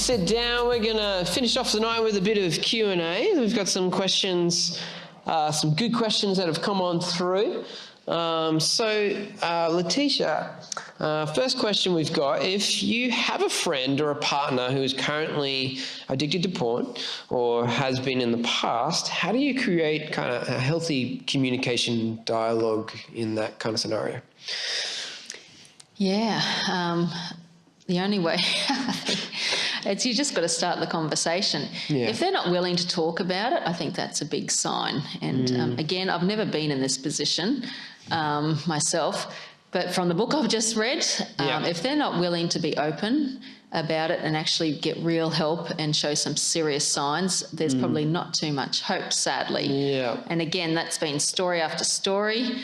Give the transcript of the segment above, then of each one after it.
sit down. We're going to finish off the night with a bit of Q&A. We've got some questions, some good questions that have come on through. Letitia, first question we've got, if you have a friend or a partner who is currently addicted to porn or has been in the past, how do you create kind of a healthy communication dialogue in that kind of scenario? Yeah, the only way, it's you just got to start the conversation. Yeah. If they're not willing to talk about it, I think that's a big sign. And again, I've never been in this position myself, but from the book I've just read, if they're not willing to be open about it and actually get real help and show some serious signs, there's probably not too much hope, sadly. Yeah. And again, that's been story after story.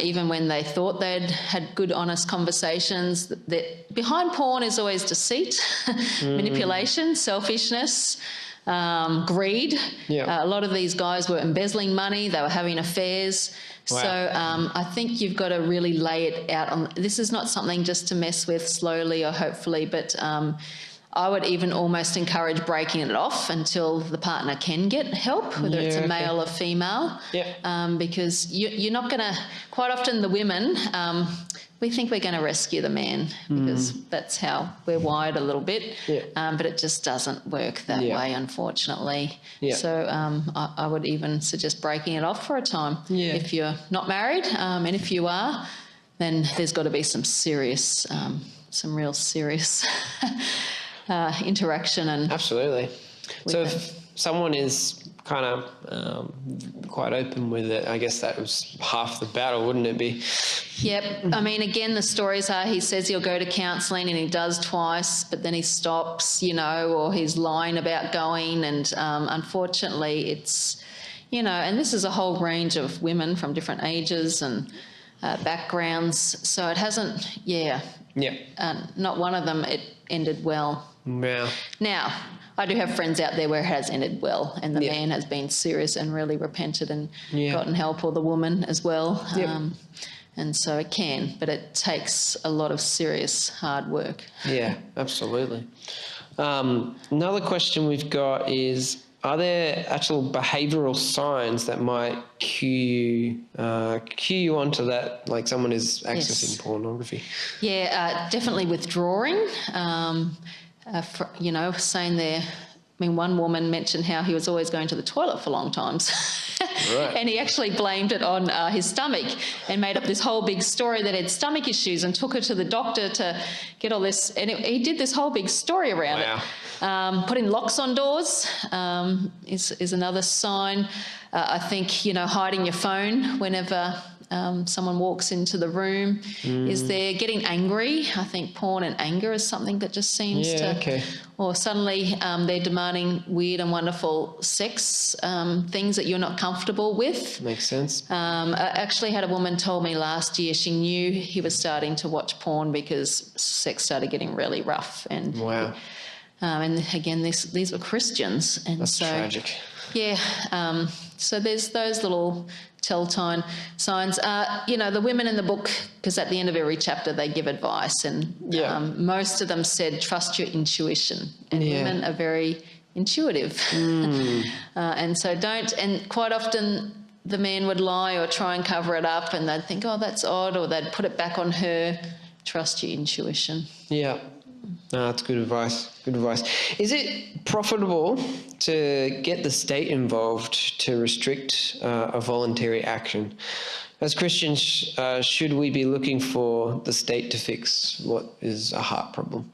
Even when they thought they'd had good, honest conversations, that behind porn is always deceit, manipulation, selfishness, greed. Yeah. A lot of these guys were embezzling money. They were having affairs. Wow. So I think you've got to really lay it out on. This is not something just to mess with slowly or hopefully, but I would even almost encourage breaking it off until the partner can get help, whether it's a male or female. Yeah. Because you're not going to. Quite often, the women. We think we're going to rescue the man because that's how we're wired a little bit, but it just doesn't work that way, unfortunately. Yeah. So I would even suggest breaking it off for a time if you're not married, and if you are, then there's got to be some serious, some real serious interaction. And absolutely. So if someone is kind of quite open with it, I guess that was half the battle, wouldn't it be? Yep. I mean, again, the stories are he says he'll go to counselling and he does twice, but then he stops, or he's lying about going. And unfortunately, it's, and this is a whole range of women from different ages and backgrounds. So it hasn't, not one of them, it ended well. Yeah. Now, I do have friends out there where it has ended well and the man has been serious and really repented and gotten help, or the woman as well. And so it can, but it takes a lot of serious hard work. Yeah, absolutely. Another question we've got is, are there actual behavioural signs that might cue you onto that, like someone is accessing pornography? Yeah, definitely withdrawing. Saying there, one woman mentioned how he was always going to the toilet for long times. Right. And he actually blamed it on his stomach and made up this whole big story that he had stomach issues and took her to the doctor to get all this. And he did this whole big story around it. Putting locks on doors is another sign. I think, hiding your phone whenever someone walks into the room is there. Getting angry. I think porn and anger is something that just seems or suddenly they're demanding weird and wonderful sex things that you're not comfortable with. Makes sense. I actually had a woman told me last year she knew he was starting to watch porn because sex started getting really rough. And wow. And again, these were Christians. And that's tragic. Yeah. So there's those little telltale signs. The women in the book, because at the end of every chapter they give advice, and most of them said trust your intuition. And women are very intuitive. And so don't, and quite often the man would lie or try and cover it up, and they'd think, oh, that's odd, or they'd put it back on her. Trust your intuition. Yeah. No, that's good advice. Good advice. Is it profitable to get the state involved to restrict a voluntary action? As Christians, should we be looking for the state to fix what is a heart problem?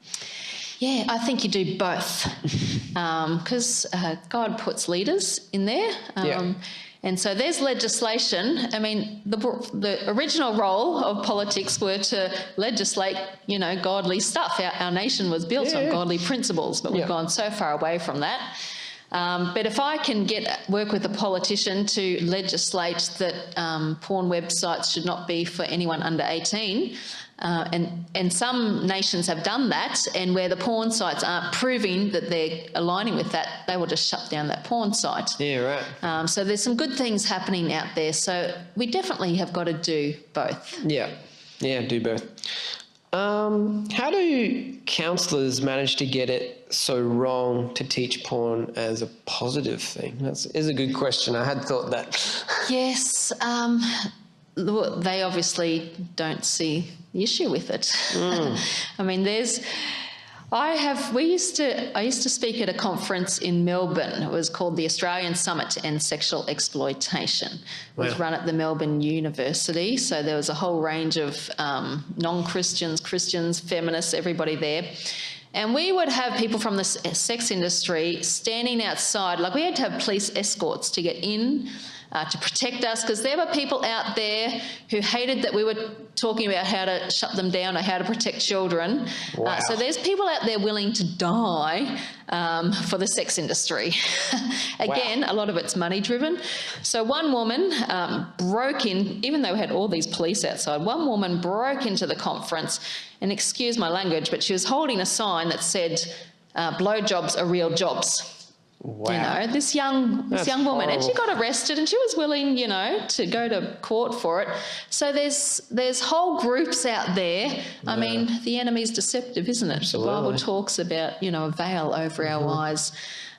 Yeah, I think you do both, because God puts leaders in there. And so there's legislation. I mean, the original role of politics were to legislate, godly stuff. Our nation was built on godly principles, but we've gone so far away from that. But if I can work with a politician to legislate that porn websites should not be for anyone under 18, and some nations have done that, and where the porn sites aren't proving that they're aligning with that, they will just shut down that porn site. Yeah, right. So there's some good things happening out there. So we definitely have got to do both. Yeah, do both. How do counsellors manage to get it so wrong to teach porn as a positive thing? That is a good question. I had thought that. Yes, they obviously don't see the issue with it. I mean, I used to speak at a conference in Melbourne. It was called the Australian Summit to End Sexual Exploitation. It was run at the Melbourne University. So there was a whole range of non-Christians, Christians, feminists, everybody there. And we would have people from the sex industry standing outside. Like, we had to have police escorts to get in, to protect us, because there were people out there who hated that we were talking about how to shut them down or how to protect children. Wow. So there's people out there willing to die for the sex industry. Again, Wow. a lot of it's money driven. So one woman broke in, even though we had all these police outside, one woman broke into the conference, and excuse my language, but she was holding a sign that said, blowjobs are real jobs. Wow. You know, this young woman, and she got arrested, and she was willing, you know, to go to court for it. So there's whole groups out there. I mean, the enemy's deceptive, isn't it? Absolutely. The Bible talks about, you know, a veil over our eyes.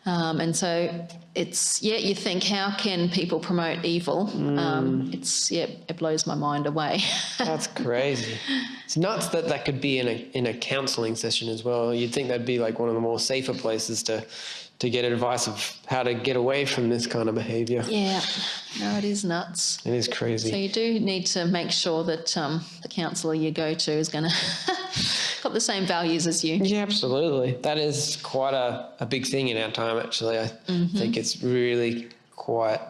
And so it's, you think, how can people promote evil? It blows my mind away. That's crazy. It's nuts that could be in a counselling session as well. You'd think that'd be like one of the more safer places to get advice of how to get away from this kind of behaviour. Yeah, no, it is nuts. It is crazy. So you do need to make sure that the counsellor you go to is going to got the same values as you. Yeah, absolutely. That is quite a big thing in our time, actually. I think it's really quite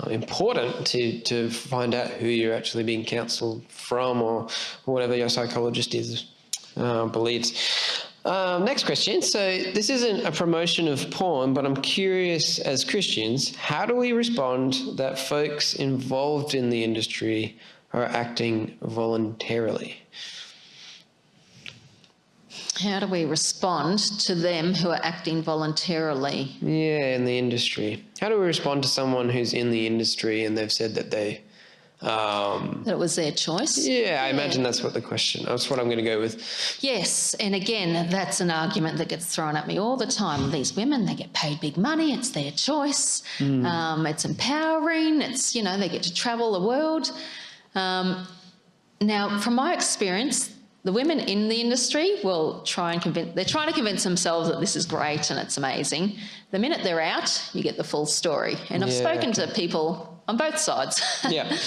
important to find out who you're actually being counselled from, or whatever your psychologist believes. Next question. So this isn't a promotion of porn, but I'm curious, as Christians, how do we respond that folks involved in the industry are acting voluntarily? How do we respond to them who are acting voluntarily? Yeah, in the industry. How do we respond to someone who's in the industry and they've said that they... that it was their choice? Yeah, I imagine that's what I'm going to go with. Yes, and again, that's an argument that gets thrown at me all the time. These women, they get paid big money, it's their choice, it's empowering, it's, you know, they get to travel the world. Now, from my experience, the women in the industry will trying to convince themselves that this is great and it's amazing. The minute they're out, you get the full story. And I've spoken to people on both sides. Yeah.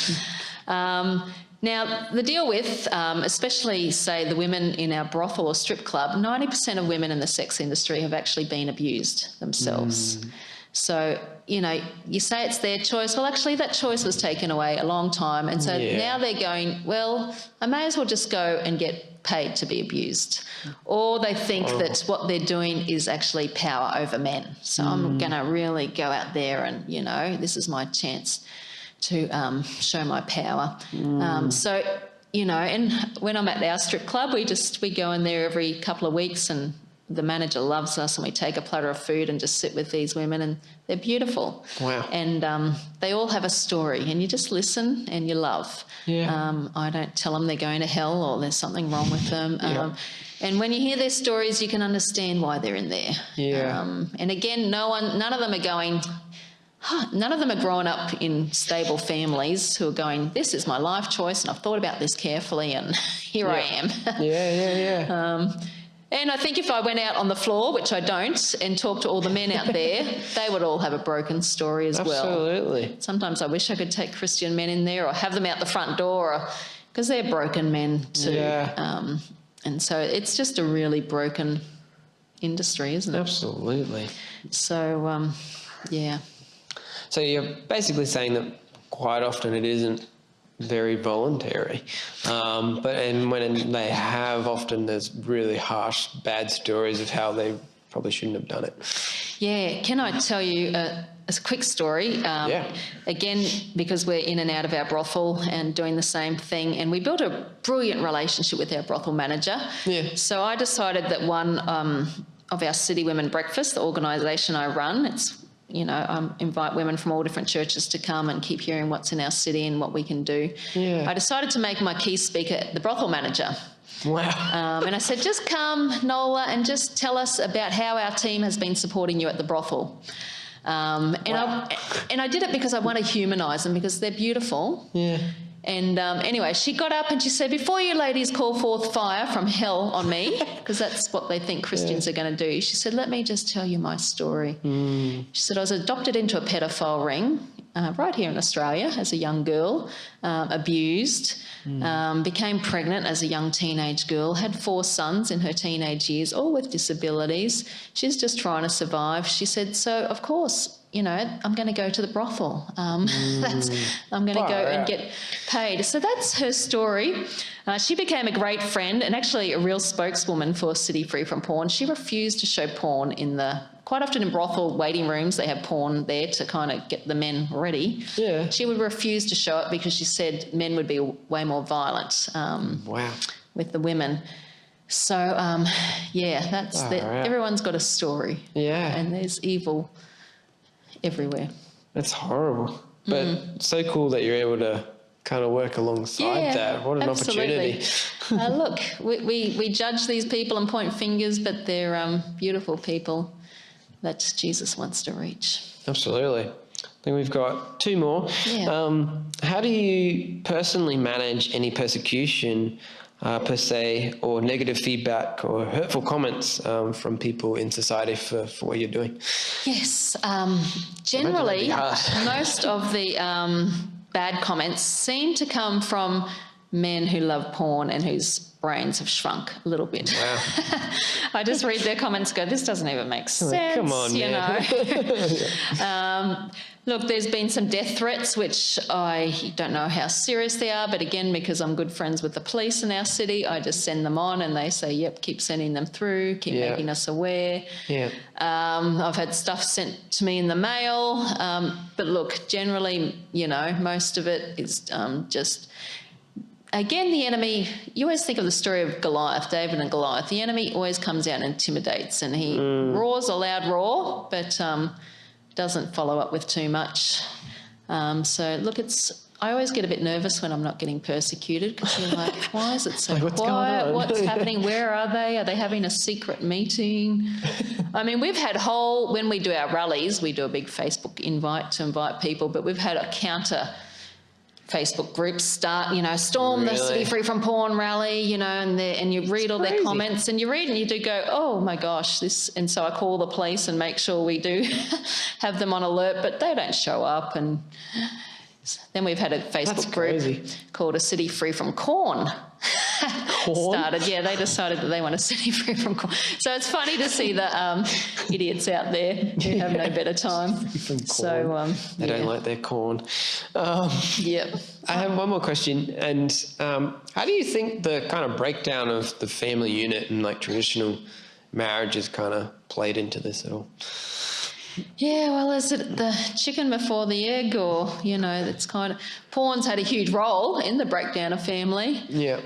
Now, the deal with, especially, say, the women in our brothel or strip club, 90% of women in the sex industry have actually been abused themselves. So, you know, you say it's their choice. Well, actually, that choice was taken away a long time. And so now they're going, well, I may as well just go and get paid to be abused. Or they think that what they're doing is actually power over men. So I'm going to really go out there and, you know, this is my chance to show my power. So, you know, and when I'm at our strip club, we go in there every couple of weeks, and the manager loves us, and we take a platter of food and just sit with these women, and they're beautiful. Wow. And they all have a story, and you just listen and you love. Yeah. I don't tell them they're going to hell or there's something wrong with them. And when you hear their stories, you can understand why they're in there. Yeah. And again, none of them are going... None of them are growing up in stable families who are going, this is my life choice and I've thought about this carefully and here I am. Yeah. And I think if I went out on the floor, which I don't, and talked to all the men out there, they would all have a broken story as well. Absolutely. Sometimes I wish I could take Christian men in there or have them out the front door, because they're broken men too. Yeah. And so it's just a really broken industry, isn't it? Absolutely. So, yeah. So you're basically saying that quite often it isn't very voluntary, and when they have, often there's really harsh, bad stories of how they probably shouldn't have done it. Yeah, can I tell you a quick story? Again, because we're in and out of our brothel and doing the same thing, and we built a brilliant relationship with our brothel manager. Yeah. So I decided that one of our City Women Breakfast, the organisation I run, it's invite women from all different churches to come and keep hearing what's in our city and what we can do. Yeah. I decided to make my key speaker the brothel manager. Wow. And I said, just come, Nola, and just tell us about how our team has been supporting you at the brothel. And I did it because I want to humanise them, because they're beautiful. Yeah. And anyway, she got up and she said, before you ladies call forth fire from hell on me, because that's what they think Christians are going to do, she said, let me just tell you my story. She said, I was adopted into a pedophile ring right here in Australia as a young girl, abused, became pregnant as a young teenage girl, had 4 sons in her teenage years, all with disabilities. She's just trying to survive. She said, so of course, I'm going to go to the brothel. I'm going to go and get paid. So that's her story. She became a great friend and actually a real spokeswoman for City Free from Porn. She refused to show porn quite often in brothel waiting rooms, they have porn there to kind of get the men ready. Yeah. She would refuse to show it because she said men would be way more violent with the women. So, everyone's got a story. Yeah. And there's evil everywhere. That's horrible. But so cool that you're able to kind of work alongside that. What an opportunity. Look, we judge these people and point fingers, but they're beautiful people that Jesus wants to reach. Absolutely. I think we've got 2 more. Yeah. How do you personally manage any persecution per se, or negative feedback or hurtful comments from people in society for what you're doing? Yes. Generally, most of the bad comments seem to come from men who love porn and whose brains have shrunk a little bit. Wow. I just read their comments, go, this doesn't even make sense. Like, come on, Look, there's been some death threats, which I don't know how serious they are, but again, because I'm good friends with the police in our city, I just send them on and they say, yep, keep sending them through, keep making us aware. Yeah. I've had stuff sent to me in the mail, but look, generally, most of it is just... Again, the enemy, you always think of the story of Goliath, David and Goliath. The enemy always comes out and intimidates, and he roars a loud roar, but doesn't follow up with too much. So, look, I always get a bit nervous when I'm not getting persecuted, because you're like, why is it so quiet? What's happening? Where are they? Are they having a secret meeting? I mean, we've had when we do our rallies, we do a big Facebook invite to invite people, but we've had a counter Facebook groups start, storm the City Free from Porn rally, and you read all their comments, and you read and you do go, oh my gosh, and so I call the police and make sure we do have them on alert, but they don't show up. And then we've had a Facebook group called A City Free from Corn. Started. Yeah, they decided that they want a city free from corn. So it's funny to see the idiots out there who have no better time. So they don't like their corn. Yep. I have one more question, and how do you think the kind of breakdown of the family unit and like traditional marriages kind of played into this at all? Yeah, well, is it the chicken before the egg, or, that's kind of... Porn's had a huge role in the breakdown of family. Yeah.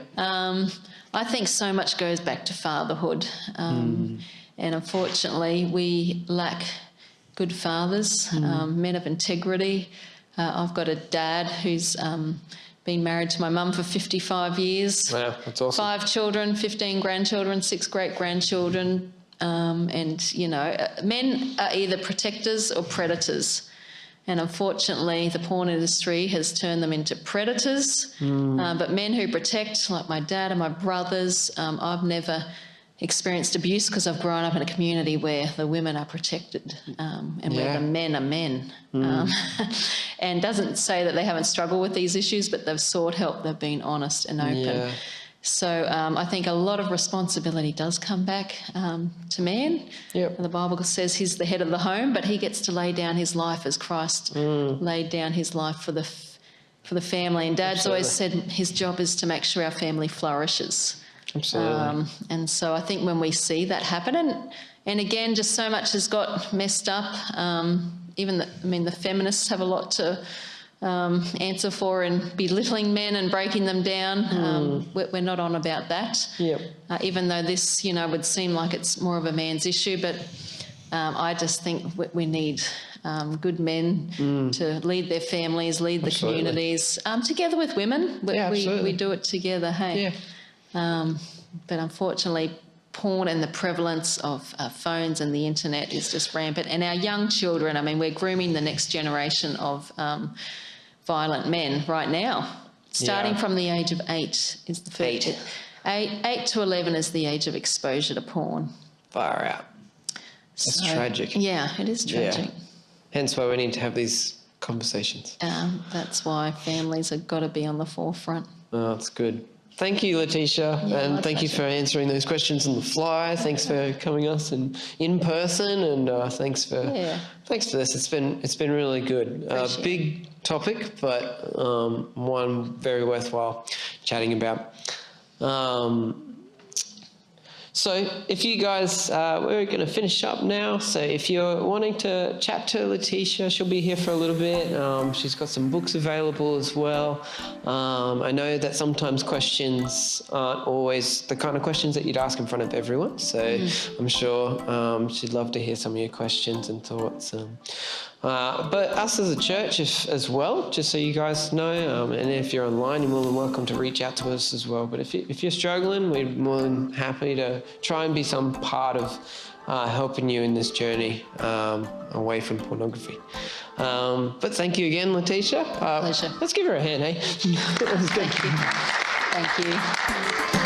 I think so much goes back to fatherhood. And unfortunately, we lack good fathers, men of integrity. I've got a dad who's been married to my mum for 55 years. Wow, that's awesome. 5 children, 15 grandchildren, 6 great-grandchildren. Men are either protectors or predators. And unfortunately, the porn industry has turned them into predators. But men who protect, like my dad and my brothers, I've never experienced abuse because I've grown up in a community where the women are protected and where the men are men. And doesn't say that they haven't struggled with these issues, but they've sought help, they've been honest and open. Yeah. So I think a lot of responsibility does come back to man. Yep. The Bible says he's the head of the home, but he gets to lay down his life as Christ laid down his life for the family. And Dad's always said his job is to make sure our family flourishes. Absolutely. And so I think when we see that happen, and again, just so much has got messed up. The feminists have a lot to answer for in belittling men and breaking them down. We're not on about that. Yep. Even though this, would seem like it's more of a man's issue, but I just think we need good men to lead their families, lead the communities, together with women. We do it together, hey? Yeah. But unfortunately, porn and the prevalence of phones and the internet is just rampant. And our young children, I mean, we're grooming the next generation of violent men right now. Starting from the age of 8 is the first. 8 to 11 is the age of exposure to porn. Far out. That's tragic. Yeah, it is tragic. Yeah. Hence why we need to have these conversations. That's why families have got to be on the forefront. Oh, that's good. Thank you, Letitia, and thank you for answering those questions on the fly. Thanks for coming us in person, and thanks for this. It's been really good. Big topic, but one very worthwhile chatting about. So if you guys, we're going to finish up now. So if you're wanting to chat to Letitia, she'll be here for a little bit. She's got some books available as well. I know that sometimes questions aren't always the kind of questions that you'd ask in front of everyone. So I'm sure she'd love to hear some of your questions and thoughts. But us as a church as well, just so you guys know, and if you're online, you're more than welcome to reach out to us as well. But if you're struggling, we're more than happy to try and be some part of helping you in this journey away from pornography. But thank you again, Letitia. Pleasure. Let's give her a hand, hey? That was good. Thank you.